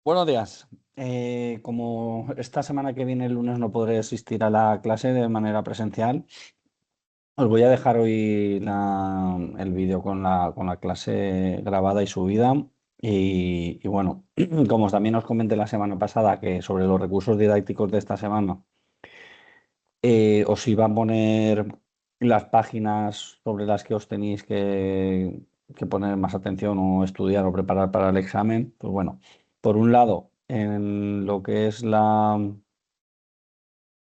Buenos días. Como esta semana que viene, el lunes, no podré asistir a la clase de manera presencial, os voy a dejar hoy el vídeo con la clase grabada y subida. Y bueno, como también os comenté la semana pasada que sobre los recursos didácticos de esta semana, os iba a poner las páginas sobre las que os tenéis que poner más atención o estudiar o preparar para el examen. Pues bueno, por un lado, en lo que es la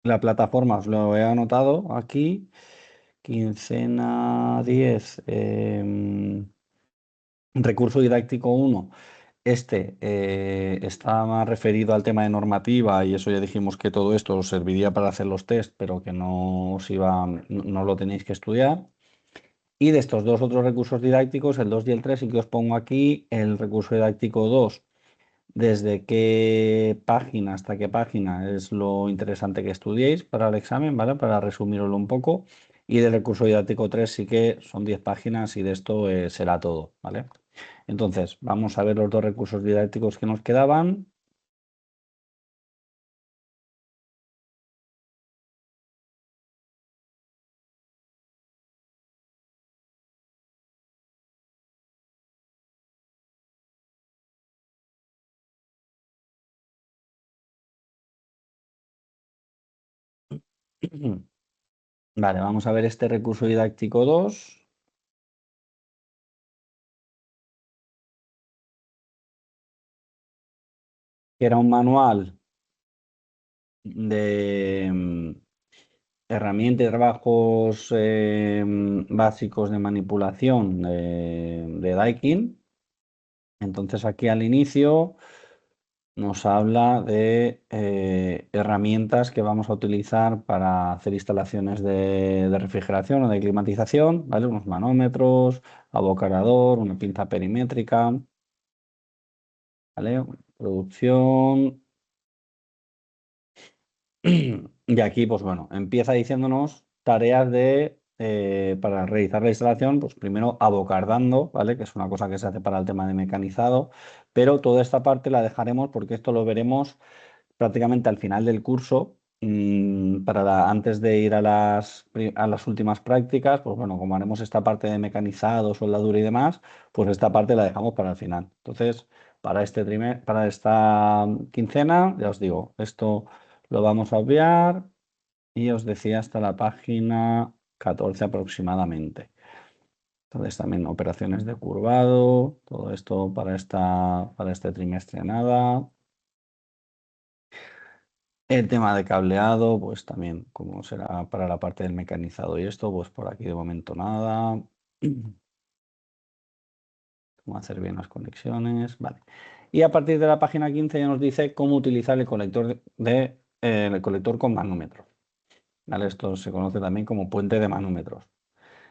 plataforma, os lo he anotado aquí, quincena 10, recurso didáctico 1. Está más referido al tema de normativa, y eso ya dijimos que todo esto os serviría para hacer los test, pero que no lo tenéis que estudiar. Y de estos dos otros recursos didácticos, el 2 y el 3, sí que os pongo aquí el recurso didáctico 2. Desde qué página hasta qué página es lo interesante que estudiéis para el examen, ¿vale? Para resumirlo un poco. Y del recurso didáctico 3 sí que son 10 páginas, y de esto será todo, ¿vale? Entonces, vamos a ver los dos recursos didácticos que nos quedaban. Vale, vamos a ver este recurso didáctico 2, que era un manual de herramientas y trabajos básicos de manipulación de Daikin. Entonces aquí al inicio nos habla de herramientas que vamos a utilizar para hacer instalaciones de refrigeración o de climatización, ¿vale? Unos manómetros, abocarador, una pinza perimétrica, ¿vale? Producción. Y aquí, pues bueno, empieza diciéndonos tareas para realizar la instalación, pues primero abocardando, ¿vale? Que es una cosa que se hace para el tema de mecanizado, pero toda esta parte la dejaremos porque esto lo veremos prácticamente al final del curso. Antes de ir a las últimas prácticas, pues bueno, como haremos esta parte de mecanizado, soldadura y demás, pues esta parte la dejamos para el final. Entonces, para esta quincena, ya os digo, esto lo vamos a obviar, y os decía hasta la página 14 aproximadamente. Entonces también operaciones de curvado, todo esto para este trimestre nada. El tema de cableado, pues también, como será para la parte del mecanizado y esto, pues por aquí de momento nada. Cómo hacer bien las conexiones, vale. Y a partir de la página 15 ya nos dice cómo utilizar el colector con manómetros. ¿Vale? Esto se conoce también como puente de manómetros.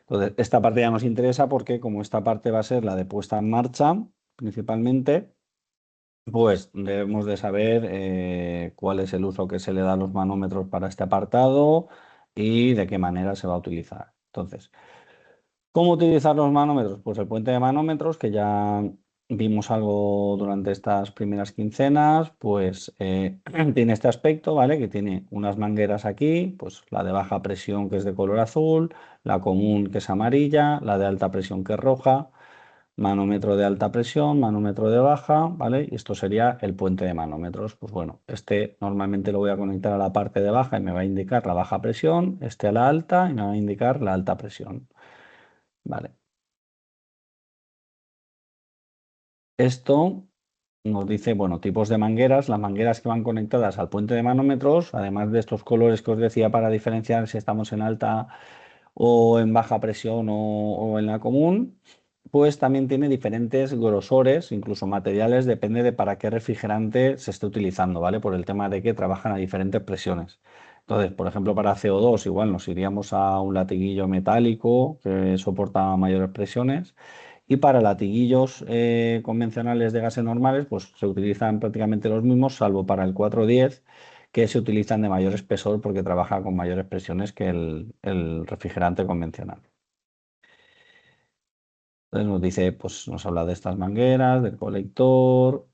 Entonces, esta parte ya nos interesa porque como esta parte va a ser la de puesta en marcha, principalmente, pues debemos de saber cuál es el uso que se le da a los manómetros para este apartado y de qué manera se va a utilizar. Entonces, ¿cómo utilizar los manómetros? Pues el puente de manómetros, que ya vimos algo durante estas primeras quincenas, pues tiene este aspecto, ¿vale? Que tiene unas mangueras aquí, pues la de baja presión, que es de color azul, la común, que es amarilla, la de alta presión, que es roja, manómetro de alta presión, manómetro de baja, ¿vale? Y esto sería el puente de manómetros. Pues bueno, este normalmente lo voy a conectar a la parte de baja y me va a indicar la baja presión, este a la alta y me va a indicar la alta presión. Vale. Esto nos dice, bueno, tipos de mangueras. Las mangueras que van conectadas al puente de manómetros, además de estos colores que os decía para diferenciar si estamos en alta o en baja presión o en la común, pues también tiene diferentes grosores, incluso materiales, depende de para qué refrigerante se esté utilizando, ¿vale? Por el tema de que trabajan a diferentes presiones. Entonces, por ejemplo, para CO2 igual nos iríamos a un latiguillo metálico que soporta mayores presiones. Y para latiguillos convencionales de gases normales, pues se utilizan prácticamente los mismos, salvo para el 410, que se utilizan de mayor espesor porque trabaja con mayores presiones que el refrigerante convencional. Entonces nos dice, pues nos habla de estas mangueras, del colector,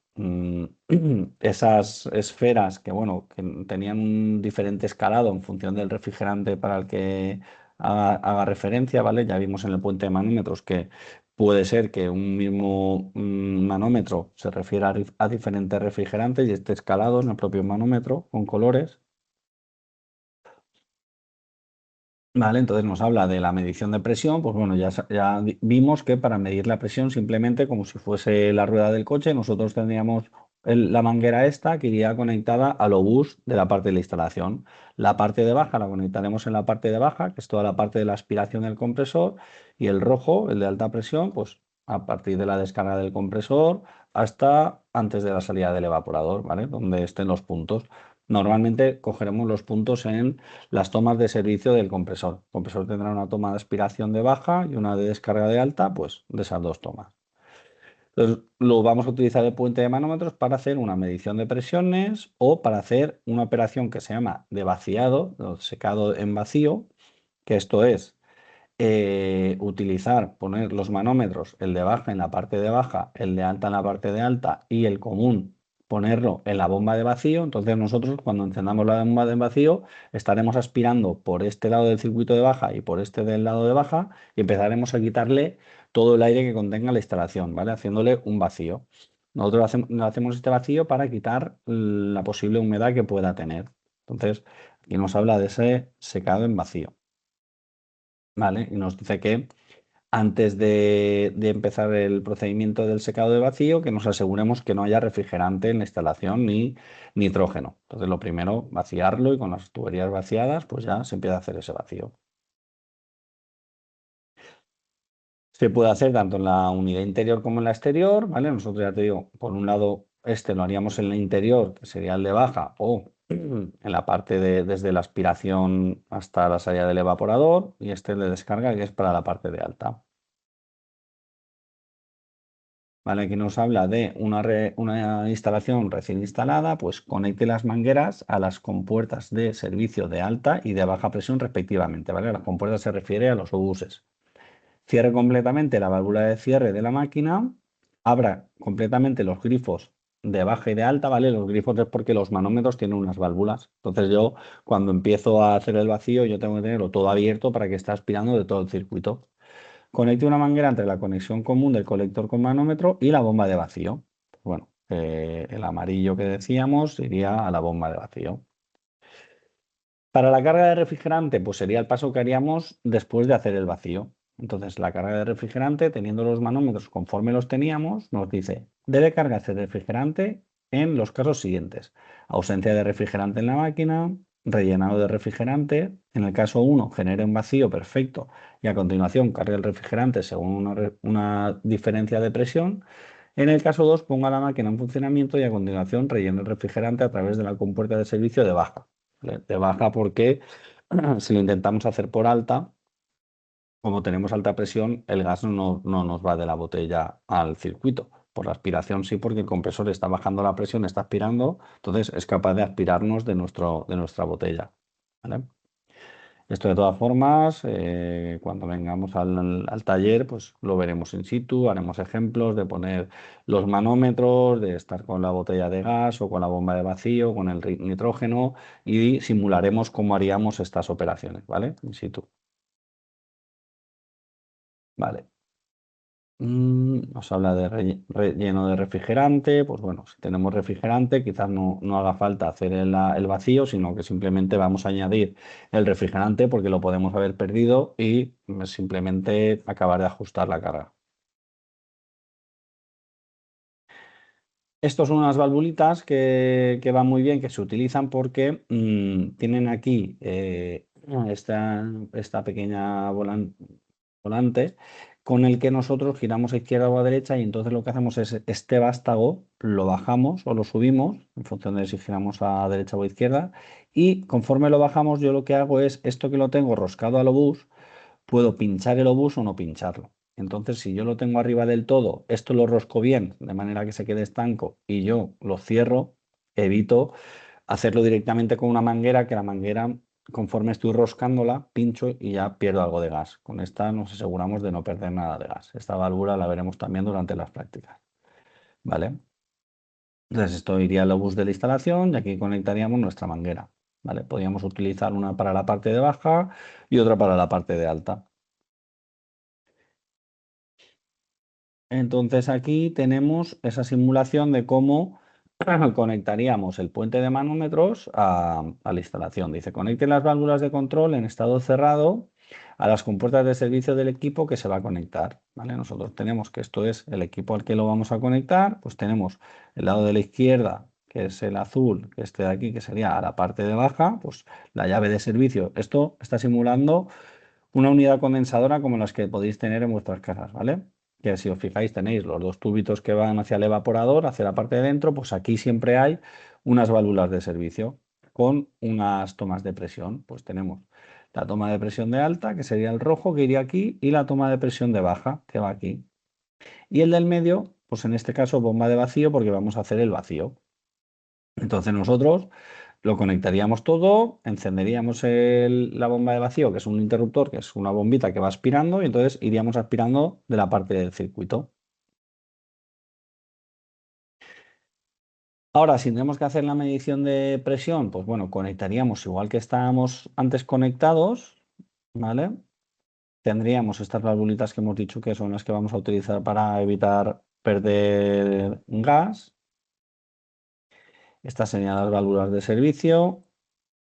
esas esferas que, bueno, que tenían un diferente escalado en función del refrigerante para el que haga referencia, ¿vale? Ya vimos en el puente de manómetros que puede ser que un mismo manómetro se refiera a diferentes refrigerantes y esté escalado en el propio manómetro con colores. Vale, entonces nos habla de la medición de presión, pues bueno, ya vimos que para medir la presión simplemente como si fuese la rueda del coche, nosotros tendríamos la manguera esta que iría conectada al obús de la parte de la instalación. La parte de baja la conectaremos en la parte de baja, que es toda la parte de la aspiración del compresor, y el rojo, el de alta presión, pues a partir de la descarga del compresor hasta antes de la salida del evaporador, ¿vale? Donde estén los puntos. Normalmente cogeremos los puntos en las tomas de servicio del compresor. El compresor tendrá una toma de aspiración de baja y una de descarga de alta, pues de esas dos tomas. Entonces, lo vamos a utilizar el puente de manómetros para hacer una medición de presiones o para hacer una operación que se llama de vaciado, o secado en vacío, que esto es utilizar, poner los manómetros, el de baja en la parte de baja, el de alta en la parte de alta y el común ponerlo en la bomba de vacío. Entonces nosotros cuando encendamos la bomba de vacío estaremos aspirando por este lado del circuito de baja y por este del lado de baja y empezaremos a quitarle todo el aire que contenga la instalación, ¿vale? Haciéndole un vacío. Nosotros hacemos este vacío para quitar la posible humedad que pueda tener. Entonces, aquí nos habla de ese secado en vacío. ¿Vale? Y nos dice que antes de empezar el procedimiento del secado de vacío, que nos aseguremos que no haya refrigerante en la instalación ni nitrógeno. Entonces, lo primero, vaciarlo y con las tuberías vaciadas, pues ya se empieza a hacer ese vacío. Se puede hacer tanto en la unidad interior como en la exterior, ¿vale? Nosotros ya te digo, por un lado, este lo haríamos en la interior, que sería el de baja, o en la parte desde la aspiración hasta la salida del evaporador, y este el de descarga, que es para la parte de alta. ¿Vale? Aquí nos habla de una instalación recién instalada, pues conecte las mangueras a las compuertas de servicio de alta y de baja presión respectivamente, ¿vale? Las compuertas se refiere a los obuses. Cierre completamente la válvula de cierre de la máquina, abra completamente los grifos de baja y de alta, ¿vale? Los grifos es porque los manómetros tienen unas válvulas. Entonces yo cuando empiezo a hacer el vacío, yo tengo que tenerlo todo abierto para que esté aspirando de todo el circuito. Conecte una manguera entre la conexión común del colector con manómetro y la bomba de vacío. Bueno, el amarillo que decíamos iría a la bomba de vacío. Para la carga de refrigerante, pues sería el paso que haríamos después de hacer el vacío. Entonces, la carga de refrigerante, teniendo los manómetros conforme los teníamos, nos dice, debe cargarse de refrigerante en los casos siguientes. Ausencia de refrigerante en la máquina, rellenado de refrigerante. En el caso 1, genere un vacío perfecto y a continuación cargue el refrigerante según una diferencia de presión. En el caso 2, ponga la máquina en funcionamiento y a continuación rellene el refrigerante a través de la compuerta de servicio de baja. ¿Vale? De baja porque si lo intentamos hacer por alta, como tenemos alta presión, el gas no nos va de la botella al circuito. Por la aspiración sí, porque el compresor está bajando la presión, está aspirando, entonces es capaz de aspirarnos de nuestra botella. ¿Vale? Esto de todas formas, cuando vengamos al taller, pues lo veremos in situ, haremos ejemplos de poner los manómetros, de estar con la botella de gas o con la bomba de vacío, con el nitrógeno y simularemos cómo haríamos estas operaciones, ¿vale? In situ. Vale. Nos habla de relleno de refrigerante. Pues bueno, si tenemos refrigerante, quizás no haga falta hacer el vacío, sino que simplemente vamos a añadir el refrigerante porque lo podemos haber perdido y simplemente acabar de ajustar la carga. Estos son unas valvulitas que van muy bien, que se utilizan porque tienen aquí esta pequeña volante con el que nosotros giramos a izquierda o a derecha y entonces lo que hacemos es este vástago lo bajamos o lo subimos en función de si giramos a derecha o a izquierda y conforme lo bajamos yo lo que hago es esto que lo tengo roscado al obús, puedo pinchar el obús o no pincharlo. Entonces, si yo lo tengo arriba del todo, esto lo rosco bien, de manera que se quede estanco, y yo lo cierro, evito hacerlo directamente con una manguera, que la manguera, conforme estoy roscándola, pincho y ya pierdo algo de gas. Con esta nos aseguramos de no perder nada de gas. Esta válvula la veremos también durante las prácticas. ¿Vale? Entonces esto iría al bus de la instalación y aquí conectaríamos nuestra manguera, ¿vale? Podríamos utilizar una para la parte de baja y otra para la parte de alta. Entonces aquí tenemos esa simulación de cómo conectaríamos el puente de manómetros a la instalación. Dice, conecte las válvulas de control en estado cerrado a las compuertas de servicio del equipo que se va a conectar, ¿vale? Nosotros tenemos que esto es el equipo al que lo vamos a conectar, pues tenemos el lado de la izquierda, que es el azul, que este de aquí, que sería a la parte de baja, pues la llave de servicio. Esto está simulando una unidad condensadora como las que podéis tener en vuestras casas, ¿vale? Que si os fijáis tenéis los dos tubitos que van hacia el evaporador, hacia la parte de dentro, pues aquí siempre hay unas válvulas de servicio con unas tomas de presión. Pues tenemos la toma de presión de alta, que sería el rojo, que iría aquí, y la toma de presión de baja, que va aquí. Y el del medio, pues en este caso bomba de vacío, porque vamos a hacer el vacío. Entonces nosotros lo conectaríamos todo, encenderíamos la bomba de vacío, que es un interruptor, que es una bombita que va aspirando, y entonces iríamos aspirando de la parte del circuito. Ahora, si tenemos que hacer la medición de presión, pues bueno, conectaríamos igual que estábamos antes conectados, ¿vale? Tendríamos estas valvulitas que hemos dicho que son las que vamos a utilizar para evitar perder gas. Estas serían las válvulas de servicio.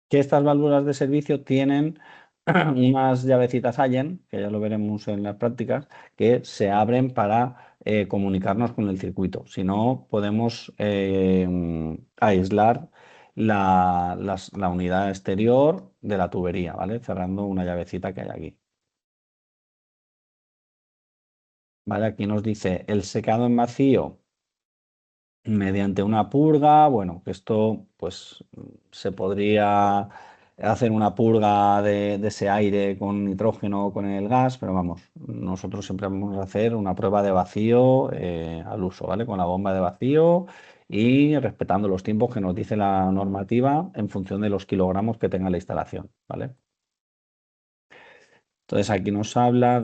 Que estas válvulas de servicio tienen unas llavecitas Allen, que ya lo veremos en las prácticas, que se abren para comunicarnos con el circuito. Si no, podemos aislar la unidad exterior de la tubería, ¿vale? Cerrando una llavecita que hay aquí. ¿Vale? Aquí nos dice el secado en vacío mediante una purga. Bueno, que esto pues se podría hacer una purga de ese aire con nitrógeno o con el gas, pero vamos, nosotros siempre vamos a hacer una prueba de vacío al uso, ¿vale? Con la bomba de vacío y respetando los tiempos que nos dice la normativa en función de los kilogramos que tenga la instalación, ¿vale? Entonces aquí nos habla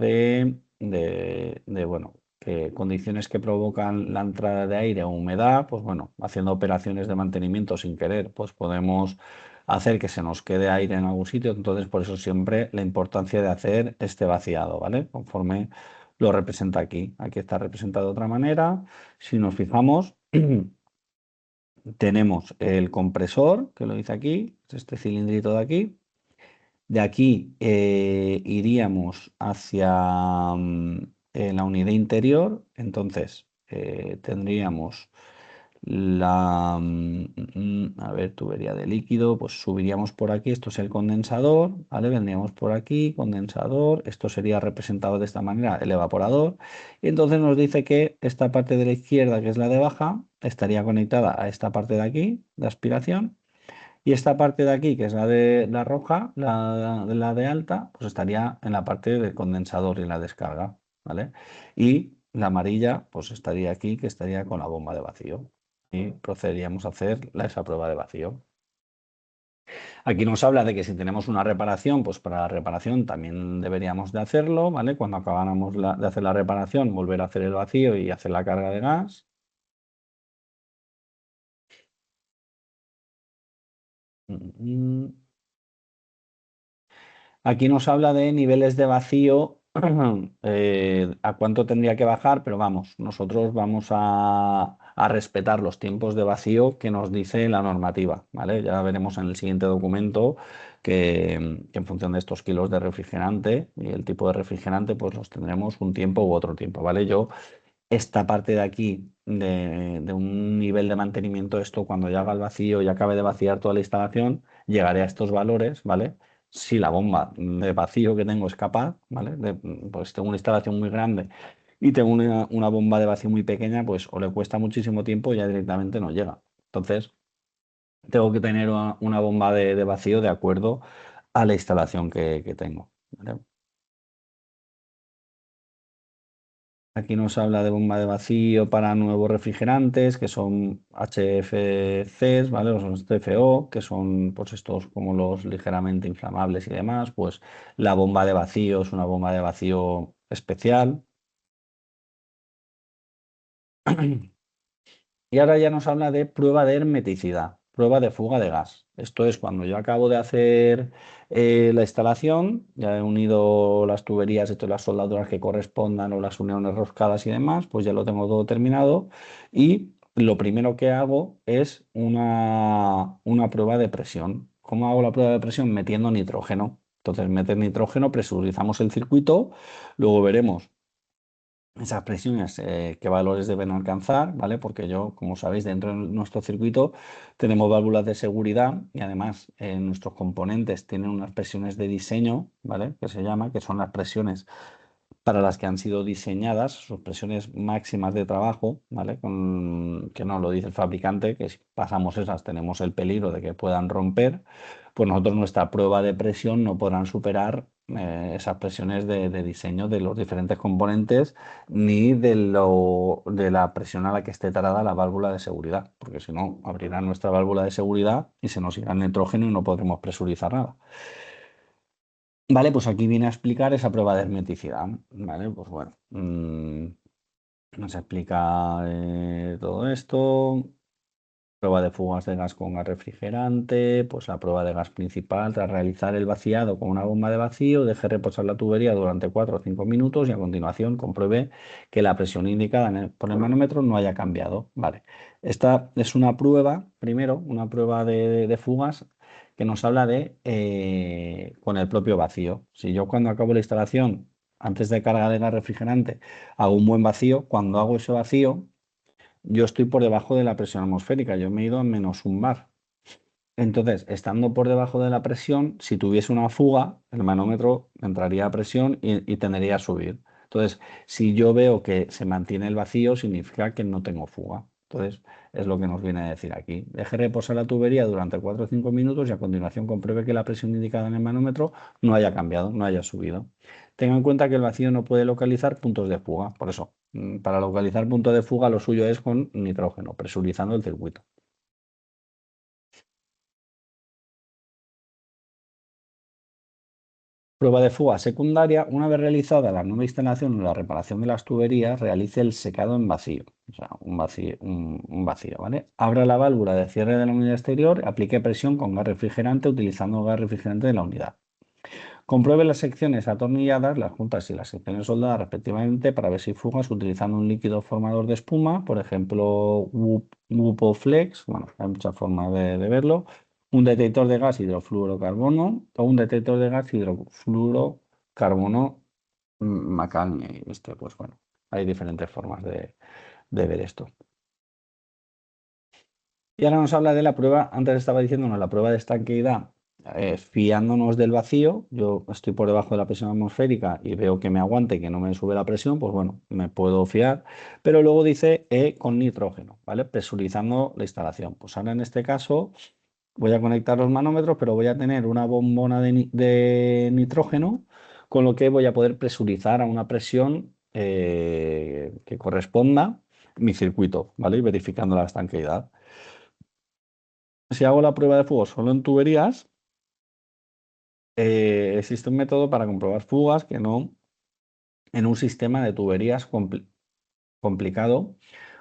bueno, que condiciones que provocan la entrada de aire o humedad, pues bueno, haciendo operaciones de mantenimiento sin querer, pues podemos hacer que se nos quede aire en algún sitio. Entonces, por eso siempre la importancia de hacer este vaciado, ¿vale? Conforme lo representa aquí. Aquí está representado de otra manera. Si nos fijamos, tenemos el compresor, que lo dice aquí, es este cilindrito de aquí. De aquí iríamos hacia la unidad interior, entonces tendríamos a ver, tubería de líquido, pues subiríamos por aquí, esto es el condensador, ¿vale? Vendríamos por aquí, condensador, esto sería representado de esta manera, el evaporador, y entonces nos dice que esta parte de la izquierda, que es la de baja, estaría conectada a esta parte de aquí, de aspiración, y esta parte de aquí, que es la de la roja, la de alta, pues estaría en la parte del condensador y la descarga, ¿vale? Y la amarilla, pues estaría aquí, que estaría con la bomba de vacío. Y procederíamos a hacer esa prueba de vacío. Aquí nos habla de que si tenemos una reparación, pues para la reparación también deberíamos de hacerlo, ¿vale? Cuando acabáramos de hacer la reparación, volver a hacer el vacío y hacer la carga de gas. Mm, Aquí nos habla de niveles de vacío, a cuánto tendría que bajar, pero vamos, nosotros vamos a respetar los tiempos de vacío que nos dice la normativa, ¿vale? Ya veremos en el siguiente documento que en función de estos kilos de refrigerante y el tipo de refrigerante, pues los tendremos un tiempo u otro tiempo, ¿vale? Yo esta parte de aquí de un nivel de mantenimiento, esto cuando ya haga el vacío y acabe de vaciar toda la instalación, llegaré a estos valores, ¿vale? Si la bomba de vacío que tengo es capaz, ¿vale? Pues tengo una instalación muy grande y tengo una bomba de vacío muy pequeña, pues o le cuesta muchísimo tiempo y ya directamente no llega. Entonces, tengo que tener una bomba de vacío de acuerdo a la instalación que tengo, ¿vale? Aquí nos habla de bomba de vacío para nuevos refrigerantes, que son HFCs, ¿vale? O son TFO, que son pues estos como los ligeramente inflamables y demás. Pues la bomba de vacío es una bomba de vacío especial. Y ahora ya nos habla de prueba de hermeticidad, prueba de fuga de gas. Esto es cuando yo acabo de hacer la instalación, ya he unido las tuberías, he hecho las soldaduras que correspondan o las uniones roscadas y demás, pues ya lo tengo todo terminado. Y lo primero que hago es una prueba de presión. ¿Cómo hago la prueba de presión? Metiendo nitrógeno. Entonces, meter nitrógeno, presurizamos el circuito, luego veremos esas presiones, qué valores deben alcanzar, ¿vale? Porque yo, como sabéis, dentro de nuestro circuito tenemos válvulas de seguridad y además nuestros componentes tienen unas presiones de diseño, ¿vale? Que se llama, que son las presiones para las que han sido diseñadas, sus presiones máximas de trabajo, ¿vale? Que no lo dice el fabricante, que si pasamos esas tenemos el peligro de que puedan romper, pues nosotros nuestra prueba de presión no podrán superar esas presiones de diseño de los diferentes componentes ni de la presión a la que esté tarada la válvula de seguridad, porque si no, abrirá nuestra válvula de seguridad y se nos irá el nitrógeno y no podremos presurizar nada. Vale, pues aquí viene a explicar esa prueba de hermeticidad. Vale, pues bueno, nos explica todo esto. Prueba de fugas de gas con gas refrigerante, pues la prueba de gas principal, tras realizar el vaciado con una bomba de vacío, deje reposar la tubería durante 4 o 5 minutos y a continuación compruebe que la presión indicada por el manómetro no haya cambiado. Vale, esta es una prueba, primero, una prueba de fugas que nos habla de con el propio vacío. Si yo cuando acabo la instalación, antes de cargar el gas refrigerante, hago un buen vacío, cuando hago ese vacío, yo estoy por debajo de la presión atmosférica, yo me he ido a -1 bar. Entonces, estando por debajo de la presión, si tuviese una fuga, el manómetro entraría a presión y tendería a subir. Entonces, si yo veo que se mantiene el vacío, significa que no tengo fuga. Entonces, es lo que nos viene a decir aquí. Deje reposar la tubería durante 4 o 5 minutos y a continuación compruebe que la presión indicada en el manómetro no haya cambiado, no haya subido. Tenga en cuenta que el vacío no puede localizar puntos de fuga. Por eso, para localizar puntos de fuga, lo suyo es con nitrógeno, presurizando el circuito. Prueba de fuga secundaria. Una vez realizada la nueva instalación o la reparación de las tuberías, realice el secado en vacío. O sea, un vacío, ¿vale? Abra la válvula de cierre de la unidad exterior, aplique presión con gas refrigerante utilizando el gas refrigerante de la unidad. Compruebe las secciones atornilladas, las juntas y las secciones soldadas respectivamente para ver si hay fugas utilizando un líquido formador de espuma, por ejemplo, Flex. Bueno, hay muchas formas de verlo. Un detector de gas hidrofluorocarbono o un detector de gas hidrofluorocarbono Macalny. Pues bueno, hay diferentes formas de ver esto. Y ahora nos habla de la prueba, antes estaba diciéndonos la prueba de estanqueidad, fiándonos del vacío. Yo estoy por debajo de la presión atmosférica y veo que me aguante, que no me sube la presión, pues bueno, me puedo fiar. Pero luego dice con nitrógeno, ¿vale? Presurizando la instalación. Pues ahora en este caso voy a conectar los manómetros, pero voy a tener una bombona de nitrógeno, con lo que voy a poder presurizar a una presión que corresponda mi circuito, ¿vale? Y verificando la estanqueidad. Si hago la prueba de fuego solo en tuberías, existe un método para comprobar fugas que no en un sistema de tuberías complicado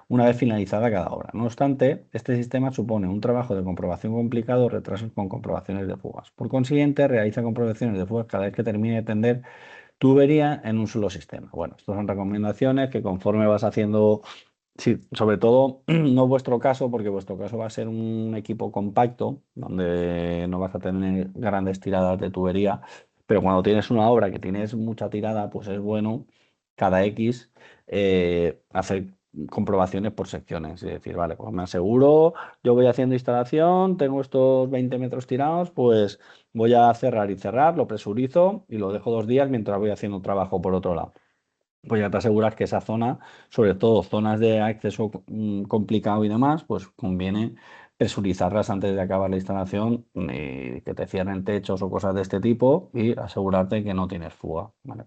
una vez finalizada cada obra. No obstante, este sistema supone un trabajo de comprobación complicado o retrasos con comprobaciones de fugas. Por consiguiente, realiza comprobaciones de fugas cada vez que termine de tender tubería en un solo sistema. Bueno, estas son recomendaciones que conforme vas haciendo. Sí, sobre todo no vuestro caso, porque vuestro caso va a ser un equipo compacto, donde no vas a tener grandes tiradas de tubería, pero cuando tienes una obra que tienes mucha tirada, pues es bueno cada X hacer comprobaciones por secciones y decir, vale, pues me aseguro, yo voy haciendo instalación, tengo estos 20 metros tirados, pues voy a cerrar y cerrar, lo presurizo y lo dejo 2 días mientras voy haciendo trabajo por otro lado. Pues ya te aseguras que esa zona, sobre todo zonas de acceso complicado y demás, pues conviene presurizarlas antes de acabar la instalación, que te cierren techos o cosas de este tipo y asegurarte que no tienes fuga, ¿vale?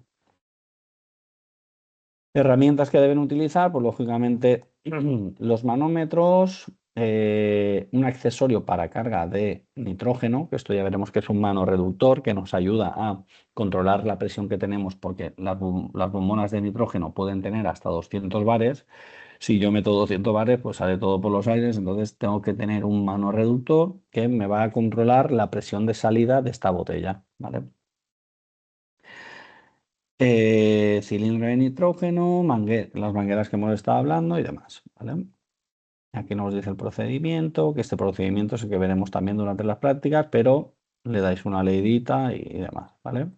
Herramientas que deben utilizar, pues lógicamente los manómetros, un accesorio para carga de nitrógeno, que esto ya veremos que es un manoreductor que nos ayuda a controlar la presión que tenemos porque las bombonas de nitrógeno pueden tener hasta 200 bares. Si yo meto 200 bares, pues sale todo por los aires, entonces tengo que tener un manorreductor que me va a controlar la presión de salida de esta botella, ¿vale? Cilindro de nitrógeno, las mangueras que hemos estado hablando y demás, ¿vale? Aquí nos dice el procedimiento, que este procedimiento es el que veremos también durante las prácticas, pero le dais una leidita y demás, ¿vale?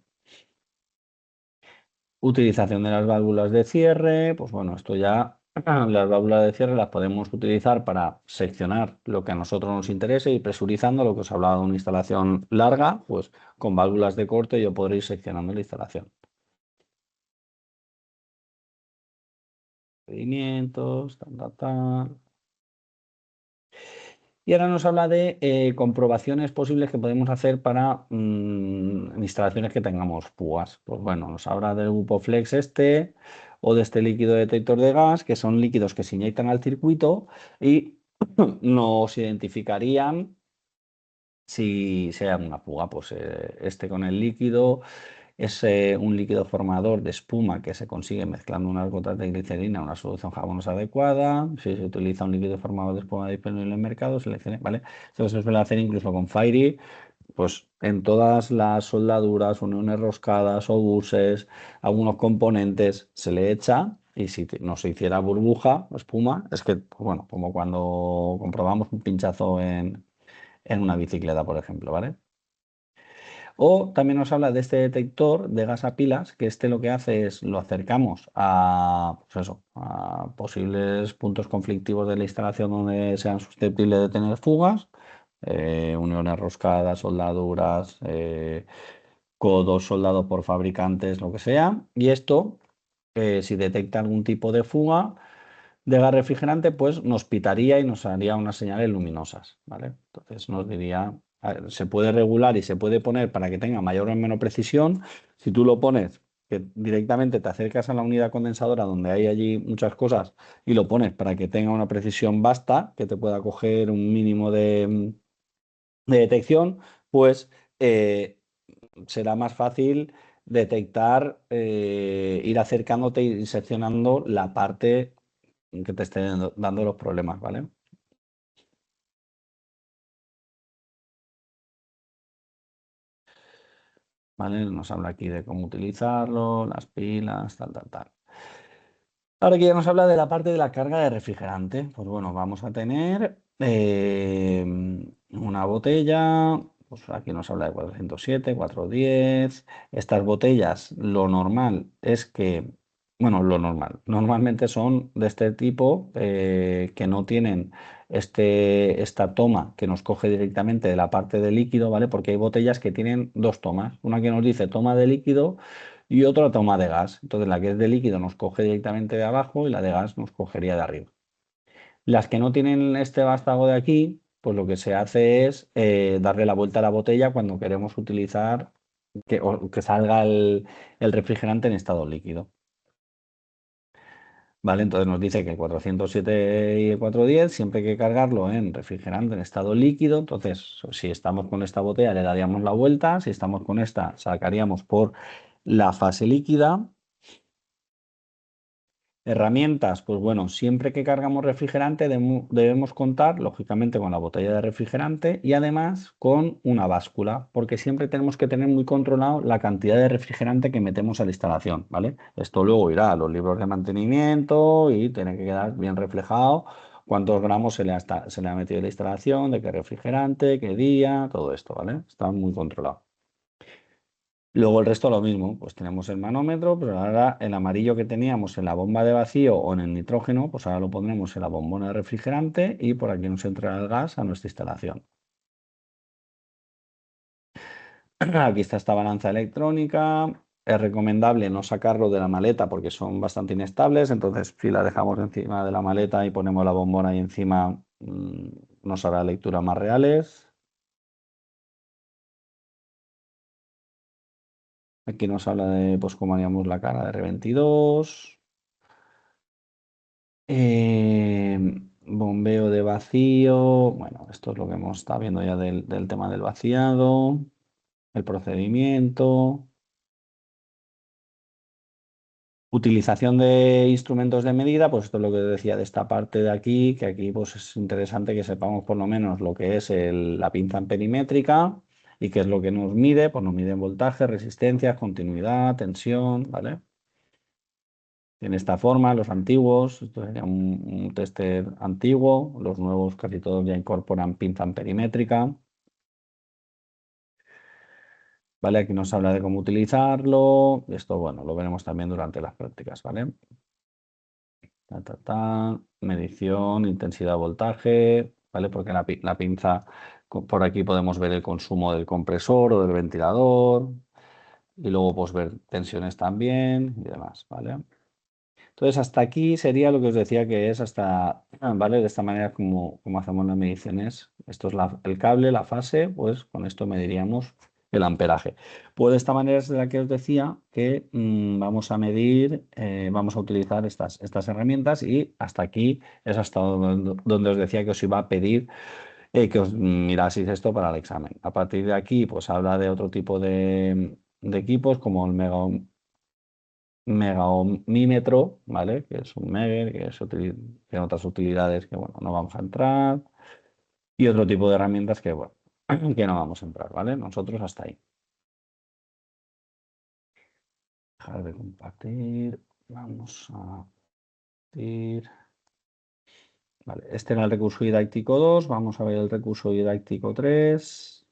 Utilización de las válvulas de cierre, pues bueno, esto ya, las válvulas de cierre las podemos utilizar para seccionar lo que a nosotros nos interese y presurizando, lo que os hablaba de una instalación larga, pues con válvulas de corte yo podré ir seccionando la instalación. Procedimientos, tal, tal, tal. Y ahora nos habla de comprobaciones posibles que podemos hacer para instalaciones que tengamos fugas. Pues bueno, nos habla del grupo Flex este o de este líquido detector de gas, que son líquidos que se inyectan al circuito y nos identificarían si hay alguna fuga. Pues este con el líquido es un líquido formador de espuma que se consigue mezclando unas gotas de glicerina en una solución jabonosa adecuada. Si se utiliza un líquido formador de espuma disponible en el mercado, seleccione, ¿vale? Esto se suele hacer incluso con Fairy, pues en todas las soldaduras, uniones roscadas, obuses, algunos componentes se le echa. Y si no se hiciera burbuja, espuma, es que, pues bueno, como cuando comprobamos un pinchazo en una bicicleta, por ejemplo, ¿vale? O también nos habla de este detector de gas a pilas, que este lo que hace es lo acercamos a, pues eso, a posibles puntos conflictivos de la instalación donde sean susceptibles de tener fugas, uniones roscadas, soldaduras, codos soldados por fabricantes, lo que sea. Y esto, si detecta algún tipo de fuga de gas refrigerante, pues nos pitaría y nos haría unas señales luminosas, ¿vale? Entonces nos diría, a ver, se puede regular y se puede poner para que tenga mayor o menor precisión. Si tú lo pones, que directamente te acercas a la unidad condensadora donde hay allí muchas cosas y lo pones para que tenga una precisión basta, que te pueda coger un mínimo de detección, pues será más fácil detectar, ir acercándote y seccionando la parte que te esté dando los problemas, ¿vale? ¿Vale? Nos habla aquí de cómo utilizarlo, las pilas, tal, tal, tal. Ahora que ya nos habla de la parte de la carga de refrigerante, pues bueno, vamos a tener una botella, pues aquí nos habla de 407, 410. Estas botellas, lo normal es que, bueno, lo normal, normalmente son de este tipo, que no tienen esta toma que nos coge directamente de la parte de líquido, ¿vale? Porque hay botellas que tienen dos tomas, una que nos dice toma de líquido y otra toma de gas. Entonces la que es de líquido nos coge directamente de abajo y la de gas nos cogería de arriba. Las que no tienen este vástago de aquí, pues lo que se hace es darle la vuelta a la botella cuando queremos utilizar o que salga el refrigerante en estado líquido. ¿Vale? Entonces nos dice que el 407 y el 410, siempre hay que cargarlo en refrigerante en estado líquido. Entonces, si estamos con esta botella, le daríamos la vuelta. Si estamos con esta, sacaríamos por la fase líquida. Herramientas, pues bueno, siempre que cargamos refrigerante debemos contar, lógicamente, con la botella de refrigerante y además con una báscula, porque siempre tenemos que tener muy controlado la cantidad de refrigerante que metemos a la instalación, ¿vale? Esto luego irá a los libros de mantenimiento y tiene que quedar bien reflejado cuántos gramos se le ha metido a la instalación, de qué refrigerante, qué día, todo esto, ¿vale? Está muy controlado. Luego el resto lo mismo, pues tenemos el manómetro, pero ahora el amarillo que teníamos en la bomba de vacío o en el nitrógeno, pues ahora lo pondremos en la bombona de refrigerante y por aquí nos entrará el gas a nuestra instalación. Aquí está esta balanza electrónica. Es recomendable no sacarlo de la maleta porque son bastante inestables, entonces si la dejamos encima de la maleta y ponemos la bombona ahí encima, nos hará lecturas más reales. Aquí nos habla de pues, cómo haríamos la cara de R22. Bombeo de vacío. Bueno, esto es lo que hemos estado viendo ya del tema del vaciado, el procedimiento. Utilización de instrumentos de medida, pues esto es lo que decía de esta parte de aquí, que aquí pues es interesante que sepamos por lo menos lo que es la pinza amperimétrica y qué es lo que nos mide, pues nos mide voltaje, resistencia, continuidad, tensión, ¿vale? En esta forma, los antiguos, esto sería un tester antiguo, los nuevos casi todos ya incorporan pinza amperimétrica. ¿Vale? Aquí nos habla de cómo utilizarlo. Esto, bueno, lo veremos también durante las prácticas, ¿vale? Medición, intensidad, voltaje, ¿vale? Porque la pinza, por aquí podemos ver el consumo del compresor o del ventilador y luego pues ver tensiones también y demás, ¿vale? Entonces, hasta aquí sería lo que os decía que es hasta, ¿vale? De esta manera como hacemos las mediciones. Esto es el cable, la fase, pues con esto mediríamos el amperaje. Pues de esta manera es de la que os decía que vamos a medir, vamos a utilizar estas herramientas y hasta aquí es hasta donde os decía que os iba a pedir que os miraseis esto para el examen. A partir de aquí, pues habla de otro tipo de equipos como el megaohmímetro, ¿vale? Que es un Megger, tiene otras utilidades que, bueno, no vamos a entrar. Y otro tipo de herramientas que, bueno, que no vamos a entrar, ¿vale? Nosotros hasta ahí. Dejar de compartir. Vamos a compartir. Vale, este era el recurso didáctico 2. Vamos a ver el recurso didáctico 3.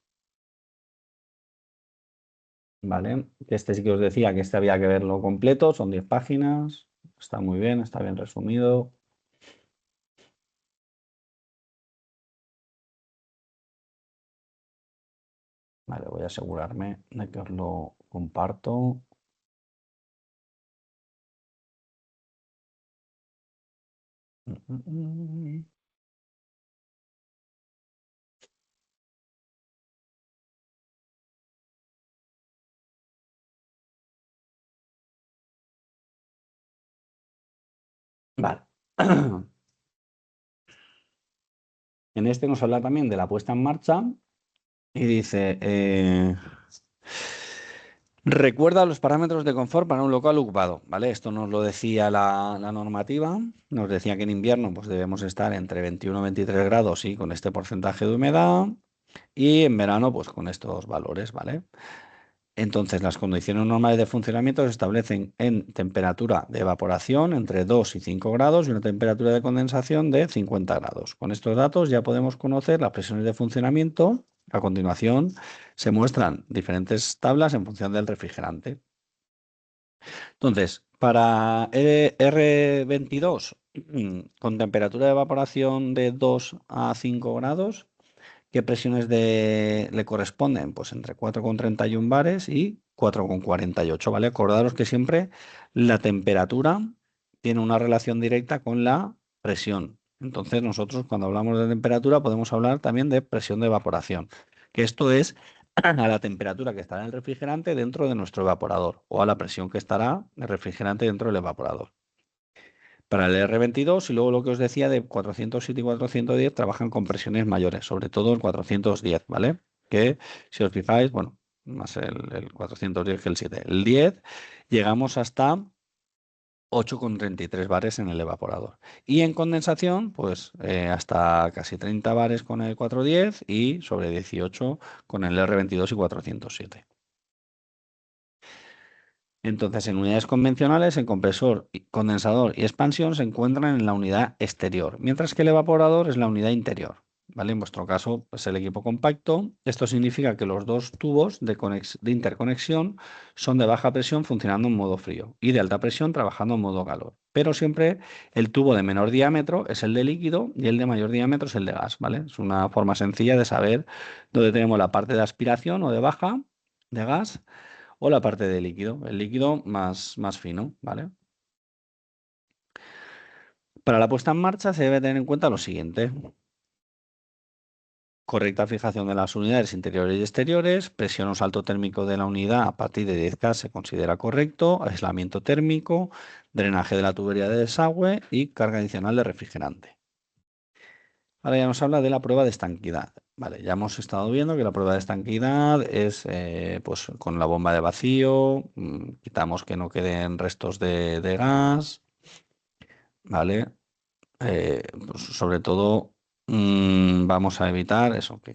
¿Vale? Este sí que os decía que este había que verlo completo. Son 10 páginas. Está muy bien, está bien resumido. Vale, voy a asegurarme de que os lo comparto. Vale. En este nos habla también de la puesta en marcha y dice, recuerda los parámetros de confort para un local ocupado, ¿vale? Esto nos lo decía la normativa, nos decía que en invierno pues debemos estar entre 21 y 23 grados y con este porcentaje de humedad y en verano pues con estos valores, ¿vale? Entonces, las condiciones normales de funcionamiento se establecen en temperatura de evaporación entre 2 y 5 grados y una temperatura de condensación de 50 grados. Con estos datos ya podemos conocer las presiones de funcionamiento. A continuación, se muestran diferentes tablas en función del refrigerante. Entonces, para R22, con temperatura de evaporación de 2 a 5 grados, ¿qué presiones le corresponden? Pues entre 4,31 bares y 4,48, ¿vale? Acordaros que siempre la temperatura tiene una relación directa con la presión. Entonces nosotros cuando hablamos de temperatura podemos hablar también de presión de evaporación, que esto es a la temperatura que estará en el refrigerante dentro de nuestro evaporador o a la presión que estará el refrigerante dentro del evaporador. Para el R22 y luego lo que os decía de 407 y 410 trabajan con presiones mayores, sobre todo el 410, ¿vale? Que si os fijáis, bueno, más el 410 que el 7. El 10 llegamos hasta 8,33 bares en el evaporador. Y en condensación, pues hasta casi 30 bares con el 410 y sobre 18 con el R22 y 407. Entonces, en unidades convencionales, el compresor, condensador y expansión se encuentran en la unidad exterior, mientras que el evaporador es la unidad interior. ¿Vale? En vuestro caso, es el equipo compacto. Esto significa que los dos tubos de interconexión son de baja presión funcionando en modo frío y de alta presión trabajando en modo calor. Pero siempre el tubo de menor diámetro es el de líquido y el de mayor diámetro es el de gas. ¿Vale? Es una forma sencilla de saber dónde tenemos la parte de aspiración o de baja de gas o la parte de líquido, el líquido más fino, ¿vale? Para la puesta en marcha se debe tener en cuenta lo siguiente. Correcta fijación de las unidades interiores y exteriores, presión o salto térmico de la unidad a partir de 10K se considera correcto, aislamiento térmico, drenaje de la tubería de desagüe y carga adicional de refrigerante. Ahora ya nos habla de la prueba de estanquidad. Vale, ya hemos estado viendo que la prueba de estanqueidad es pues con la bomba de vacío, quitamos que no queden restos de gas, ¿vale? Pues sobre todo vamos a evitar eso, que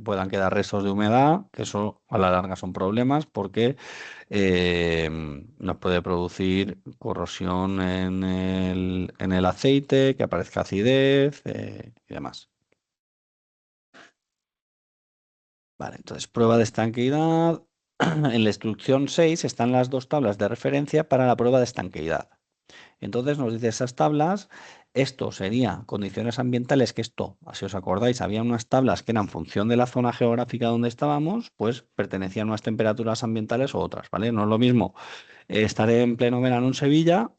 puedan quedar restos de humedad, que eso a la larga son problemas porque eh, nos puede producir corrosión en el aceite, que aparezca acidez y demás. Vale, entonces prueba de estanqueidad. En la instrucción 6 están las dos tablas de referencia para la prueba de estanqueidad. Entonces nos dice esas tablas, esto sería condiciones ambientales, que esto, si os acordáis, había unas tablas que eran función de la zona geográfica donde estábamos, pues pertenecían a unas temperaturas ambientales u otras, ¿vale? No es lo mismo estar en pleno verano en Sevilla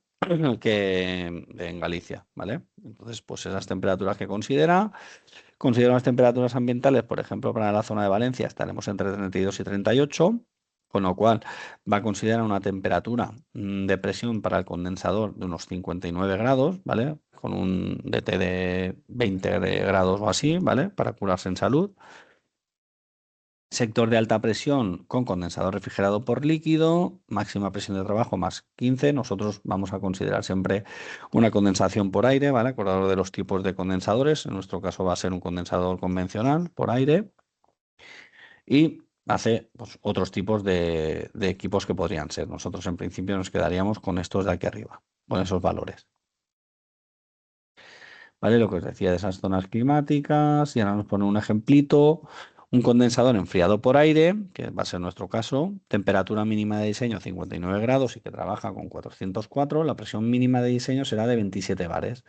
que en Galicia, ¿vale? Entonces, pues esas temperaturas que considera las temperaturas ambientales, por ejemplo, para la zona de Valencia estaremos entre 32 y 38. Con lo cual va a considerar una temperatura de presión para el condensador de unos 59 grados, ¿vale? Con un DT de 20 grados o así, ¿vale? Para curarse en salud. Sector de alta presión con condensador refrigerado por líquido, máxima presión de trabajo más 15. Nosotros vamos a considerar siempre una condensación por aire, ¿vale? Acordado de los tipos de condensadores. En nuestro caso va a ser un condensador convencional por aire. Y hace pues, otros tipos de equipos que podrían ser. Nosotros en principio nos quedaríamos con estos de aquí arriba, con esos valores. ¿Vale? Lo que os decía de esas zonas climáticas. Y ahora nos pone un ejemplito. Un condensador enfriado por aire, que va a ser nuestro caso. Temperatura mínima de diseño 59 grados y que trabaja con 404. La presión mínima de diseño será de 27 bares.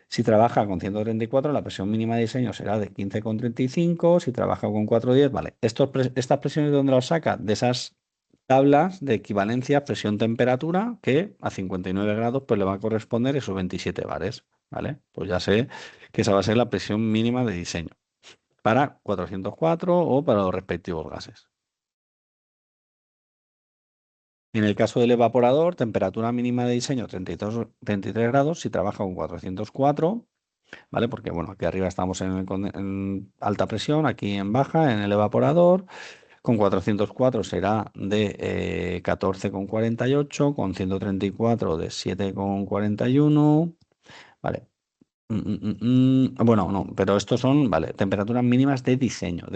Si trabaja con 134, la presión mínima de diseño será de 15,35. Si trabaja con 410, vale. Estas presiones, ¿de dónde las saca? De esas tablas de equivalencia presión-temperatura, que a 59 grados pues le va a corresponder esos 27 bares, ¿vale? Pues ya sé que esa va a ser la presión mínima de diseño para 404 o para los respectivos gases. En el caso del evaporador, temperatura mínima de diseño 33 grados. Si trabaja con 404, ¿vale? Porque, bueno, aquí arriba estamos en alta presión, aquí en baja, en el evaporador. Con 404 será de 14,48, con 134 de 7,41, ¿vale? Bueno, no, pero estos son, ¿vale? Temperaturas mínimas de diseño,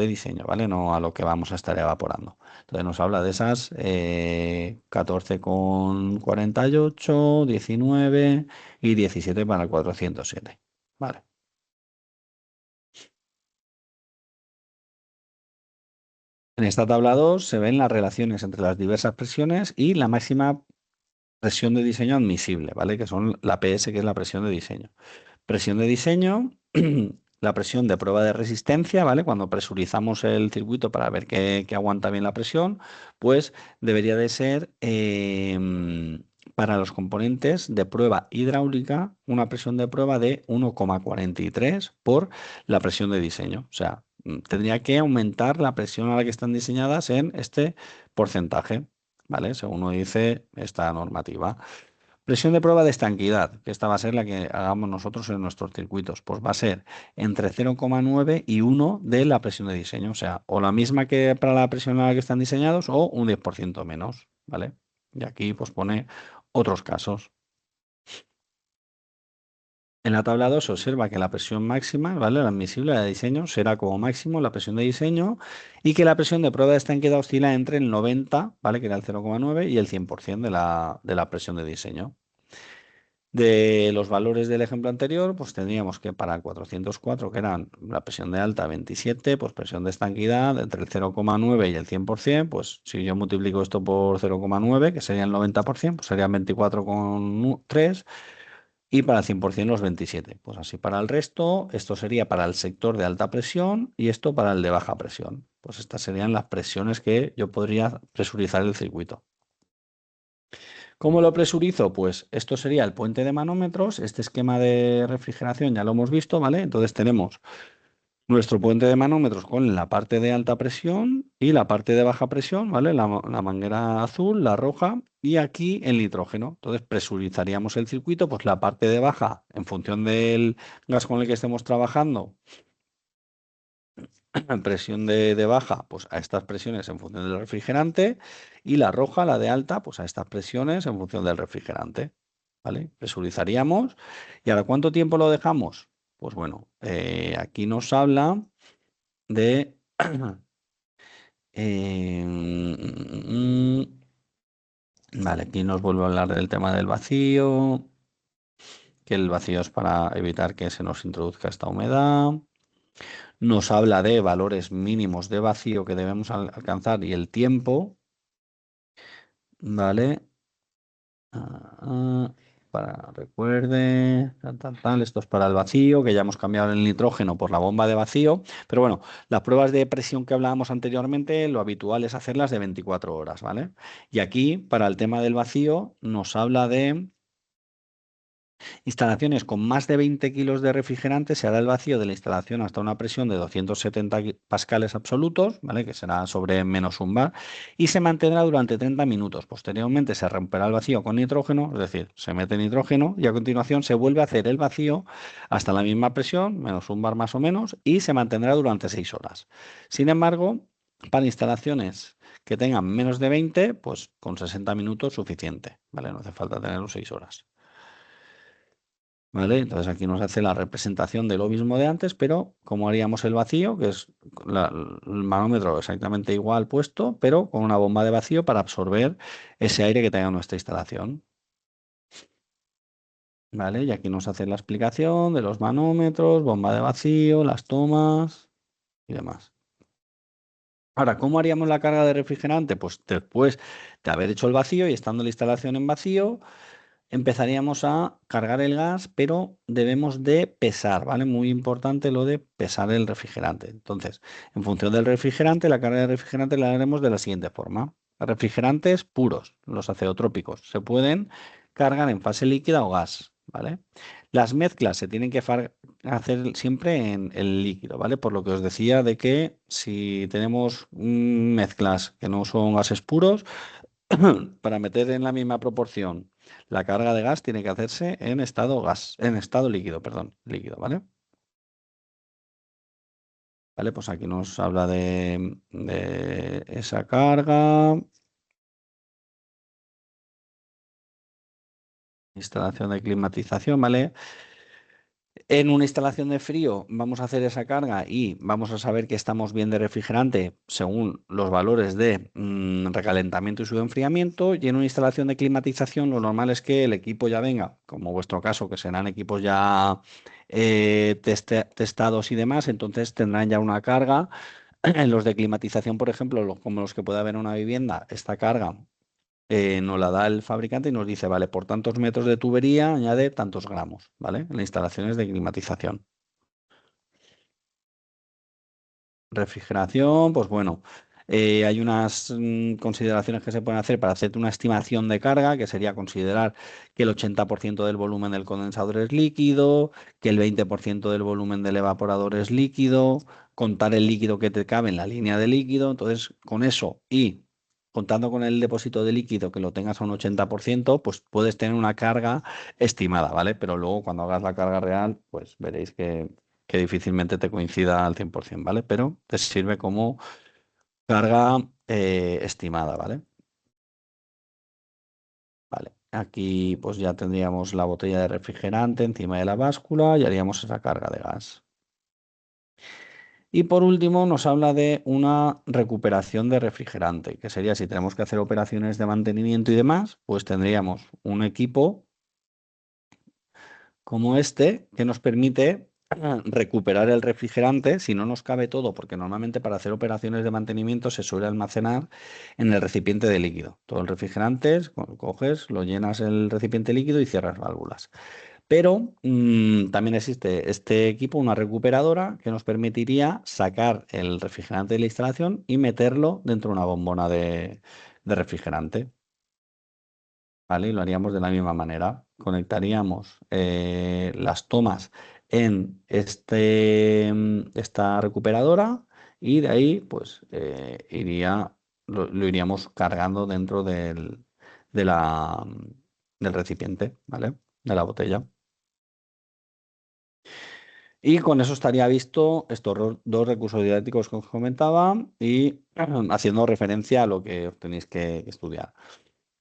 ¿vale? No a lo que vamos a estar evaporando. Entonces nos habla de esas 14,48, 19 y 17 para el 407, ¿vale? En esta tabla 2 se ven las relaciones entre las diversas presiones y la máxima presión de diseño admisible, ¿vale? Que son la PS, que es la presión de diseño. Presión de diseño, la presión de prueba de resistencia, ¿vale? Cuando presurizamos el circuito para ver que aguanta bien la presión, pues debería de ser para los componentes de prueba hidráulica una presión de prueba de 1,43 por la presión de diseño. O sea, tendría que aumentar la presión a la que están diseñadas en este porcentaje, ¿vale? Según nos dice esta normativa. Presión de prueba de estanqueidad, que esta va a ser la que hagamos nosotros en nuestros circuitos, pues va a ser entre 0,9 y 1 de la presión de diseño, o sea, o la misma que para la presión a la que están diseñados o un 10% menos, ¿vale? Y aquí pues pone otros casos. En la tabla 2 se observa que la presión máxima, ¿vale? La admisible de diseño será como máximo la presión de diseño y que la presión de prueba de estanqueidad oscila entre el 90, ¿vale? Que era el 0,9 y el 100% de la presión de diseño. De los valores del ejemplo anterior, pues tendríamos que para 404, que eran la presión de alta 27, pues presión de estanqueidad entre el 0,9 y el 100%, pues si yo multiplico esto por 0,9, que sería el 90%, pues serían 24,3, y para el 100% los 27. Pues así para el resto, esto sería para el sector de alta presión y esto para el de baja presión. Pues estas serían las presiones que yo podría presurizar el circuito. ¿Cómo lo presurizo? Pues esto sería el puente de manómetros. Este esquema de refrigeración ya lo hemos visto, ¿vale? Entonces tenemos nuestro puente de manómetros con la parte de alta presión y la parte de baja presión, ¿vale? La manguera azul, la roja y aquí el nitrógeno. Entonces presurizaríamos el circuito, pues la parte de baja, en función del gas con el que estemos trabajando, presión de baja, pues a estas presiones en función del refrigerante, y la roja, la de alta, pues a estas presiones en función del refrigerante. ¿Vale? Presurizaríamos. ¿Y ahora cuánto tiempo lo dejamos? Pues bueno, aquí nos habla de... vale, aquí nos vuelve a hablar del tema del vacío, que el vacío es para evitar que se nos introduzca esta humedad. Nos habla de valores mínimos de vacío que debemos alcanzar y el tiempo, ¿vale? Ah, para, recuerde, tal, esto es para el vacío, que ya hemos cambiado el nitrógeno por la bomba de vacío, pero bueno, las pruebas de presión que hablábamos anteriormente, lo habitual es hacerlas de 24 horas, ¿vale? Y aquí, para el tema del vacío, nos habla de instalaciones con más de 20 kilos de refrigerante, se hará el vacío de la instalación hasta una presión de 270 pascales absolutos, ¿vale? Que será sobre menos un bar, y se mantendrá durante 30 minutos. Posteriormente se romperá el vacío con nitrógeno, es decir, se mete nitrógeno y a continuación se vuelve a hacer el vacío hasta la misma presión, menos un bar más o menos, y se mantendrá durante 6 horas. Sin embargo, para instalaciones que tengan menos de 20, pues con 60 minutos suficiente, ¿vale? No hace falta tenerlo 6 horas. ¿Vale? Entonces aquí nos hace la representación de lo mismo de antes, pero como haríamos el vacío, que es el manómetro exactamente igual puesto, pero con una bomba de vacío para absorber ese aire que tenga nuestra instalación. ¿Vale? Y aquí nos hace la explicación de los manómetros, bomba de vacío, las tomas y demás. Ahora, ¿cómo haríamos la carga de refrigerante? Pues después de haber hecho el vacío y estando la instalación en vacío, empezaríamos a cargar el gas, pero debemos de pesar, ¿vale? Muy importante lo de pesar el refrigerante. Entonces, en función del refrigerante, la carga de refrigerante la haremos de la siguiente forma. Refrigerantes puros, los azeotrópicos, se pueden cargar en fase líquida o gas, ¿vale? Las mezclas se tienen que hacer siempre en el líquido, ¿vale? Por lo que os decía de que si tenemos mezclas que no son gases puros, para meter en la misma proporción la carga de gas tiene que hacerse en estado en estado líquido, perdón, líquido, ¿vale? Vale, pues aquí nos habla de esa carga, instalación de climatización, ¿vale? En una instalación de frío vamos a hacer esa carga y vamos a saber que estamos bien de refrigerante según los valores de recalentamiento y subenfriamiento. Y en una instalación de climatización lo normal es que el equipo ya venga, como vuestro caso, que serán equipos ya testados y demás, entonces tendrán ya una carga. En los de climatización, por ejemplo, como los que puede haber en una vivienda, esta carga nos la da el fabricante y nos dice, vale, por tantos metros de tubería añade tantos gramos, ¿vale? En las instalaciones de climatización. Refrigeración, pues bueno, hay unas consideraciones que se pueden hacer para hacerte una estimación de carga, que sería considerar que el 80% del volumen del condensador es líquido, que el 20% del volumen del evaporador es líquido, contar el líquido que te cabe en la línea de líquido. Entonces, con eso y contando con el depósito de líquido que lo tengas a un 80%, pues puedes tener una carga estimada, ¿vale? Pero luego cuando hagas la carga real, pues veréis que difícilmente te coincida al 100%, ¿vale? Pero te sirve como carga estimada, ¿vale? Vale. Aquí pues ya tendríamos la botella de refrigerante encima de la báscula y haríamos esa carga de gas. Y por último nos habla de una recuperación de refrigerante, que sería si tenemos que hacer operaciones de mantenimiento y demás, pues tendríamos un equipo como este que nos permite recuperar el refrigerante si no nos cabe todo, porque normalmente para hacer operaciones de mantenimiento se suele almacenar en el recipiente de líquido. Todo el refrigerante, coges, lo llenas el recipiente líquido y cierras válvulas. Pero también existe este equipo, una recuperadora, que nos permitiría sacar el refrigerante de la instalación y meterlo dentro de una bombona de refrigerante. ¿Vale? Y lo haríamos de la misma manera. Conectaríamos las tomas en esta recuperadora y de ahí pues lo iríamos cargando dentro de la, del recipiente, ¿vale? De la botella. Y con eso estaría visto estos dos recursos didácticos que os comentaba y haciendo referencia a lo que os tenéis que estudiar.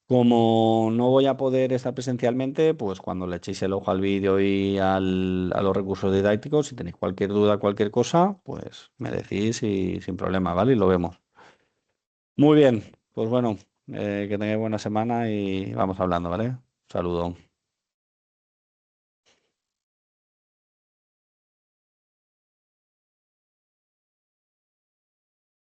Como no voy a poder estar presencialmente, pues cuando le echéis el ojo al vídeo y a los recursos didácticos, si tenéis cualquier duda, cualquier cosa, pues me decís y sin problema, ¿vale? Y lo vemos. Muy bien, pues bueno, que tengáis buena semana y vamos hablando, ¿vale? Saludo.